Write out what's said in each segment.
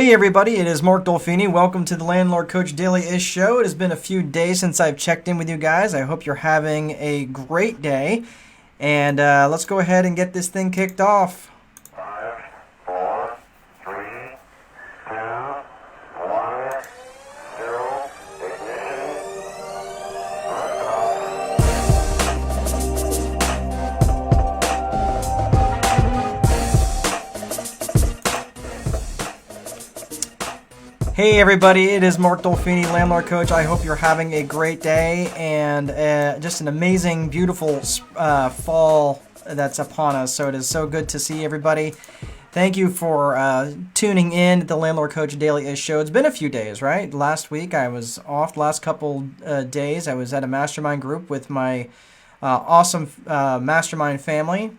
Hey everybody, it is Mark Dolfini. Welcome to the Landlord Coach Daily-ish show. It has been a few days since I've checked in with you guys. I hope you're having a great day. And let's go ahead and get this thing kicked off. 5, 4, 3, 2, 1, 0, Hey everybody, it is Mark Dolfini, Landlord Coach. I hope you're having a great day and just an amazing, beautiful fall that's upon us. So it is so good to see everybody. Thank you for tuning in to the Landlord Coach Daily-ish show. It's been a few days, right? Last week I was off. Last couple days I was at a mastermind group with my awesome mastermind family.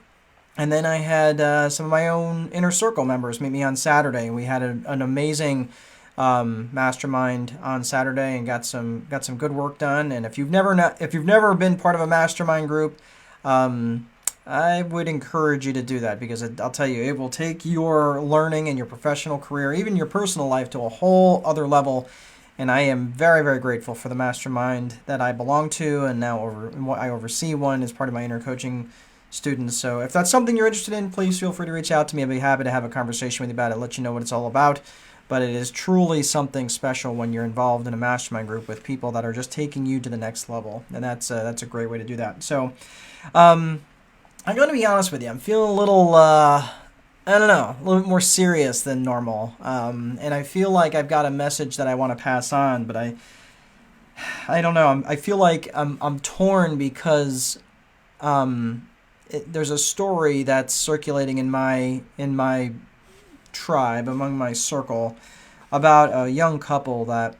And then I had some of my own inner circle members meet me on Saturday. We had an amazing mastermind on Saturday and got some good work done. And if you've never been part of a mastermind group, I would encourage you to do that, because I'll tell you, it will take your learning and your professional career, even your personal life, to a whole other level. And I am very, very grateful for the mastermind that I belong to, and now I oversee one as part of my inner coaching students. So if that's something you're interested in, please feel free to reach out to me. I'd be happy to have a conversation with you about it, let you know what it's all about. But it is truly something special when you're involved in a mastermind group with people that are just taking you to the next level, and that's a great way to do that. So I'm going to be honest with you. I'm feeling a little, I don't know, a little bit more serious than normal, and I feel like I've got a message that I want to pass on, but I don't know. I feel like I'm torn because there's a story that's circulating in my tribe, among my circle, about a young couple that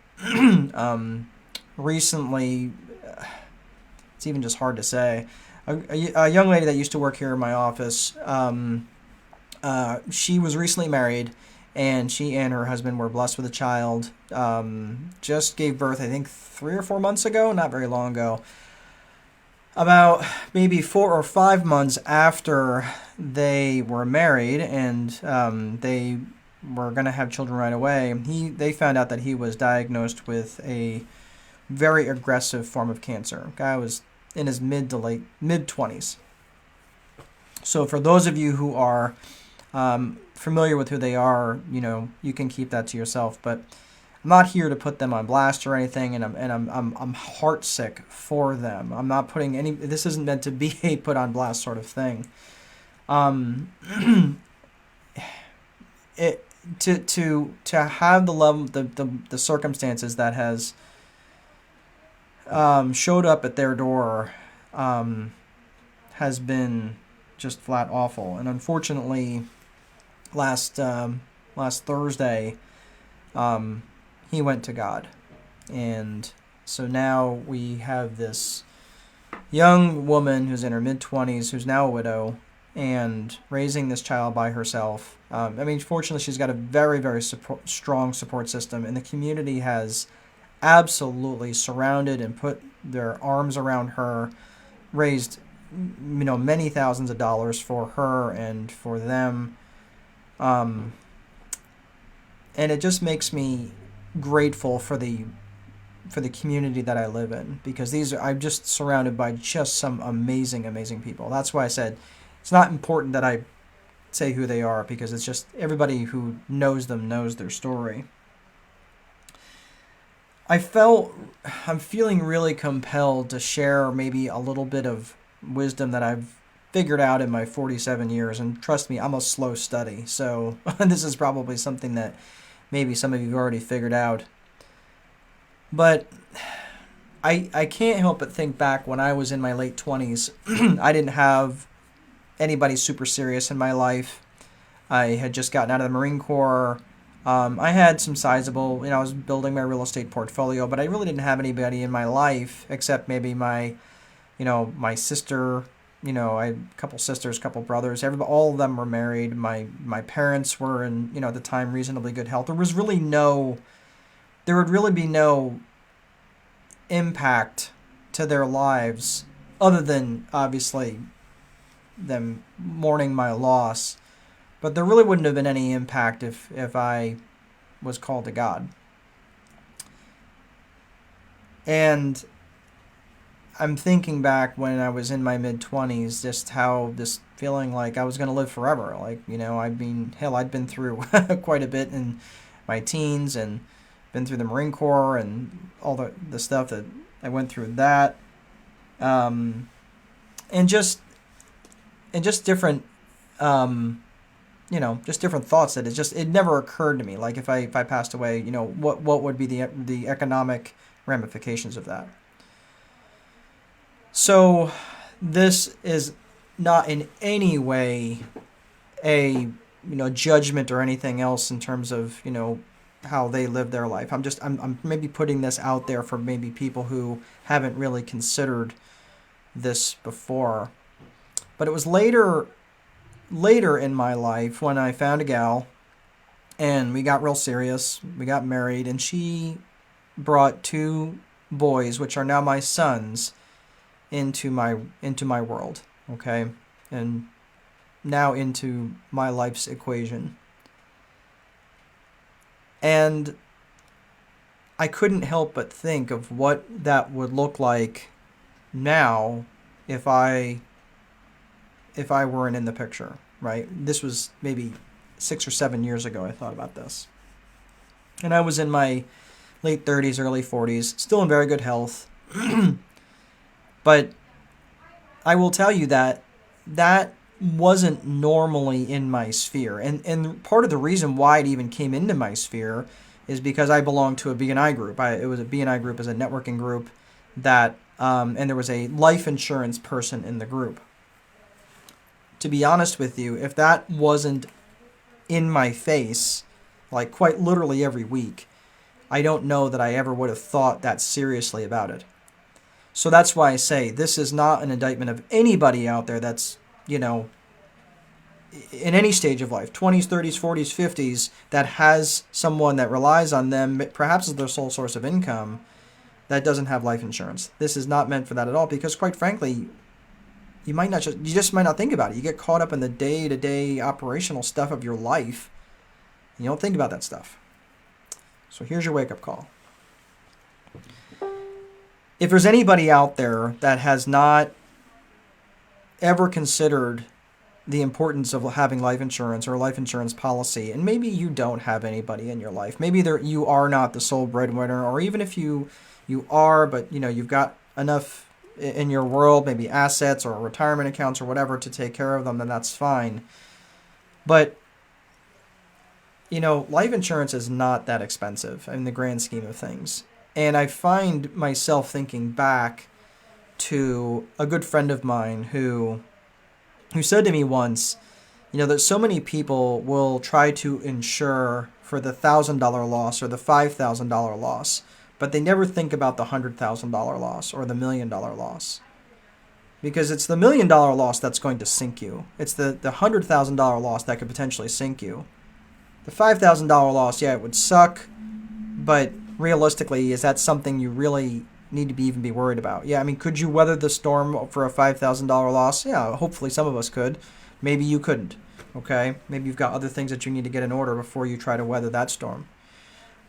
recently, it's even just hard to say, a young lady that used to work here in my office, she was recently married, and she and her husband were blessed with a child, just gave birth, I think 3 or 4 months ago, not very long ago. About maybe 4 or 5 months after they were married, and they were going to have children right away, they found out that he was diagnosed with a very aggressive form of cancer. Guy was in his mid 20s. So for those of you who are familiar with who they are, you can keep that to yourself. But I'm not here to put them on blast or anything, and I'm heartsick for them. I'm not putting any. This isn't meant to be a put on blast sort of thing. To have the level, the circumstances that has showed up at their door has been just flat awful. And unfortunately, last Thursday, he went to God. And so now we have this young woman who's in her mid-20s, who's now a widow, and raising this child by herself. Fortunately, she's got a very, very strong support system, and the community has absolutely surrounded and put their arms around her, raised many thousands of dollars for her and for them. And it just makes me grateful for the community that I live in, because I'm just surrounded by just some amazing people. That's why I said it's not important that I say who they are, because it's just everybody who knows them knows their story. I'm feeling really compelled to share maybe a little bit of wisdom that I've figured out in my 47 years, and trust me, I'm a slow study, so this is probably something that maybe some of you have already figured out. But I can't help but think back when I was in my late 20s. I didn't have anybody super serious in my life. I had just gotten out of the Marine Corps. I had some sizable, I was building my real estate portfolio, but I really didn't have anybody in my life except maybe my sister. I had a couple sisters, a couple brothers. All of them were married. My parents were in, at the time, reasonably good health. There would really be no impact to their lives other than obviously them mourning my loss. But there really wouldn't have been any impact if I was called to God. And I'm thinking back when I was in my mid-20s, just how this feeling like I was going to live forever. Like, I'd been through quite a bit in my teens and been through the Marine Corps and all the stuff that I went through that. And just different, just different thoughts that it never occurred to me. Like if I passed away, what would be the economic ramifications of that? So this is not in any way a judgment or anything else in terms of how they live their life. I'm maybe putting this out there for maybe people who haven't really considered this before. But it was later in my life when I found a gal and we got real serious. We got married and she brought 2 boys, which are now my sons, into my world, okay? And now into my life's equation. And I couldn't help but think of what that would look like now if I weren't in the picture, right? This was maybe 6 or 7 years ago I thought about this. And I was in my late 30s, early 40s, still in very good health. But I will tell you that wasn't normally in my sphere. And part of the reason why it even came into my sphere is because I belonged to a BNI group. It was a BNI group as a networking group that, and there was a life insurance person in the group. To be honest with you, if that wasn't in my face, like quite literally every week, I don't know that I ever would have thought that seriously about it. So that's why I say this is not an indictment of anybody out there that's, in any stage of life, 20s, 30s, 40s, 50s, that has someone that relies on them, perhaps as their sole source of income, that doesn't have life insurance. This is not meant for that at all because, quite frankly, you just might not think about it. You get caught up in the day-to-day operational stuff of your life. You don't think about that stuff. So here's your wake-up call. If there's anybody out there that has not ever considered the importance of having life insurance or a life insurance policy, and maybe you don't have anybody in your life, maybe you are not the sole breadwinner, or even if you are, but you've got enough in your world, maybe assets or retirement accounts or whatever to take care of them, then that's fine. But life insurance is not that expensive in the grand scheme of things. And I find myself thinking back to a good friend of mine who said to me once, that so many people will try to insure for the $1,000 loss or the $5,000 loss, but they never think about the $100,000 loss or the $1 million loss. Because it's the $1 million loss that's going to sink you. It's the $100,000 loss that could potentially sink you. The $5,000 loss, yeah, it would suck, but realistically, is that something you really need to even be worried about? Yeah, I mean, could you weather the storm for a $5,000 loss? Yeah, hopefully some of us could. Maybe you couldn't, okay? Maybe you've got other things that you need to get in order before you try to weather that storm.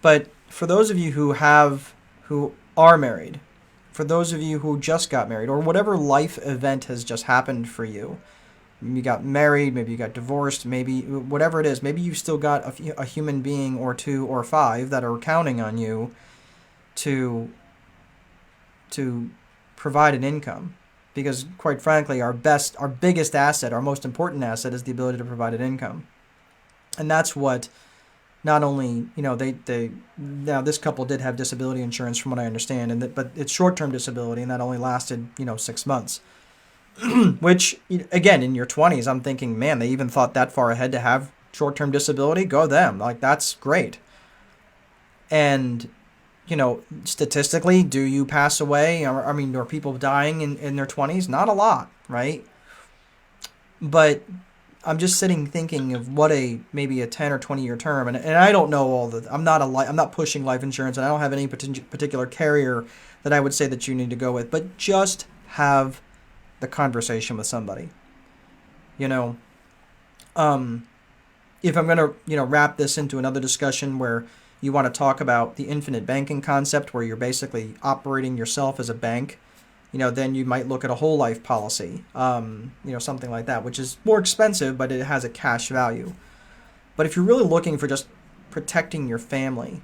But for those of you who are married, for those of you who just got married, or whatever life event has just happened for you, you got married, maybe you got divorced, maybe whatever it is, maybe you've still got a human being or 2 or 5 that are counting on you to provide an income. Because quite frankly, our biggest asset, our most important asset is the ability to provide an income. And that's what not only, they now this couple did have disability insurance from what I understand, but it's short-term disability, and that only lasted, 6 months. Which, again, in your 20s, I'm thinking, man, they even thought that far ahead to have short-term disability. Go them. Like, that's great. And, statistically, do you pass away? Are people dying in their 20s? Not a lot, right? But I'm just thinking of what maybe a 10 or 20-year term. And I don't know I'm not pushing life insurance, and I don't have any particular carrier that I would say that you need to go with. But just have the conversation with somebody. If I'm going to, wrap this into another discussion where, you want to talk about the infinite banking concept where you're basically operating yourself as a bank, then you might look at a whole life policy, something like that, which is more expensive, but it has a cash value. But if you're really looking for just protecting your family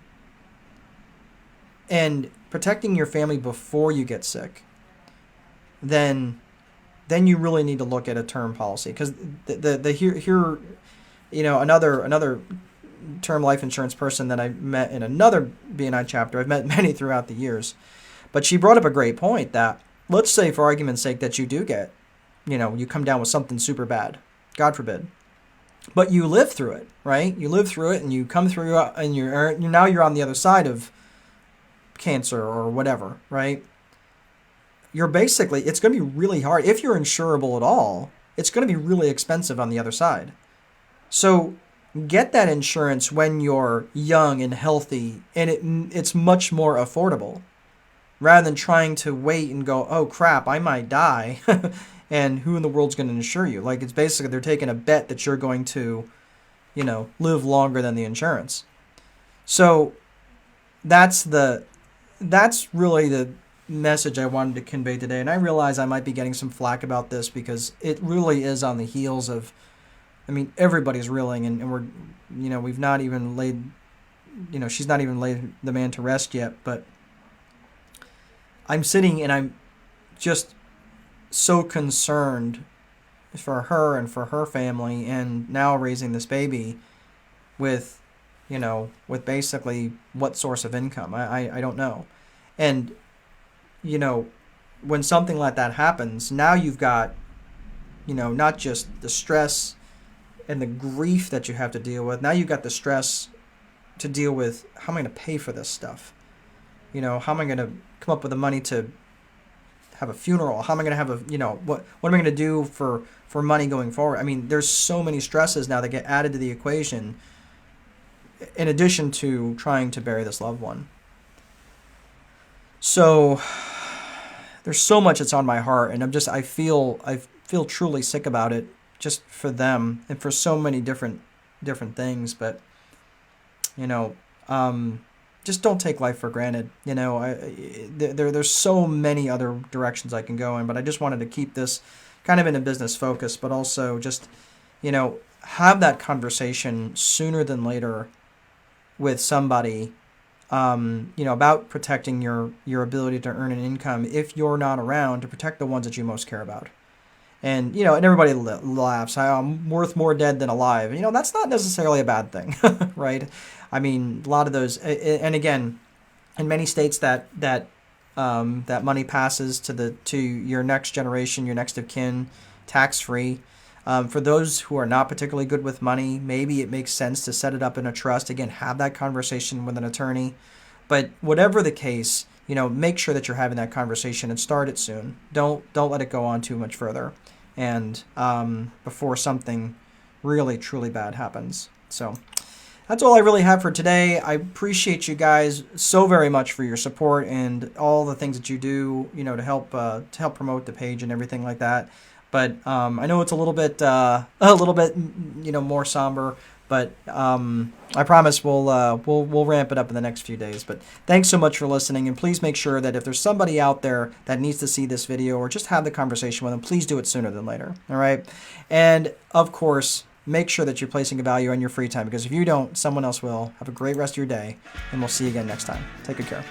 and protecting your family before you get sick, then you really need to look at a term policy, because another term life insurance person that I met in another BNI chapter. I've met many throughout the years, but she brought up a great point that, let's say for argument's sake that you do get, you come down with something super bad, God forbid, but you live through it, right? You live through it and you come through, and you're on the other side of cancer or whatever, right? It's going to be really hard. If you're insurable at all, it's going to be really expensive on the other side. So get that insurance when you're young and healthy, and it's much more affordable, rather than trying to wait and go, oh crap, I might die, and who in the world's going to insure you? Like, it's basically they're taking a bet that you're going to, live longer than the insurance. So that's really the message I wanted to convey today. And I realize I might be getting some flack about this, because it really is on the heels of, everybody's reeling, and we've not even laid, she's not even laid the man to rest yet, but I'm sitting and I'm just so concerned for her and for her family, and now raising this baby with basically what source of income? I don't know. And, when something like that happens, now you've got, not just the stress and the grief that you have to deal with. Now you've got the stress to deal with, how am I going to pay for this stuff? How am I going to come up with the money to have a funeral? How am I going to have what am I going to do for money going forward? There's so many stresses now that get added to the equation, in addition to trying to bury this loved one. So there's so much that's on my heart, and I feel truly sick about it, just for them and for so many different things. But just don't take life for granted. There's so many other directions I can go in, but I just wanted to keep this kind of in a business focus, but also just have that conversation sooner than later with somebody, about protecting your ability to earn an income if you're not around, to protect the ones that you most care about. And, and everybody laughs, I'm worth more dead than alive. That's not necessarily a bad thing, right? A lot of those, and again, in many states that money passes to your next generation, your next of kin, tax-free. For those who are not particularly good with money, maybe it makes sense to set it up in a trust. Again, have that conversation with an attorney. But whatever the case, make sure that you're having that conversation and start it soon. Don't let it go on too much further, and before something really, truly bad happens. So that's all I really have for today. I appreciate you guys so very much for your support and all the things that you do, to help promote the page and everything like that. But I know it's a little bit more somber. But I promise we'll ramp it up in the next few days. But thanks so much for listening, and please make sure that if there's somebody out there that needs to see this video or just have the conversation with them, please do it sooner than later. All right, and of course, make sure that you're placing a value on your free time, because if you don't, someone else will. Have a great rest of your day, and we'll see you again next time. Take good care.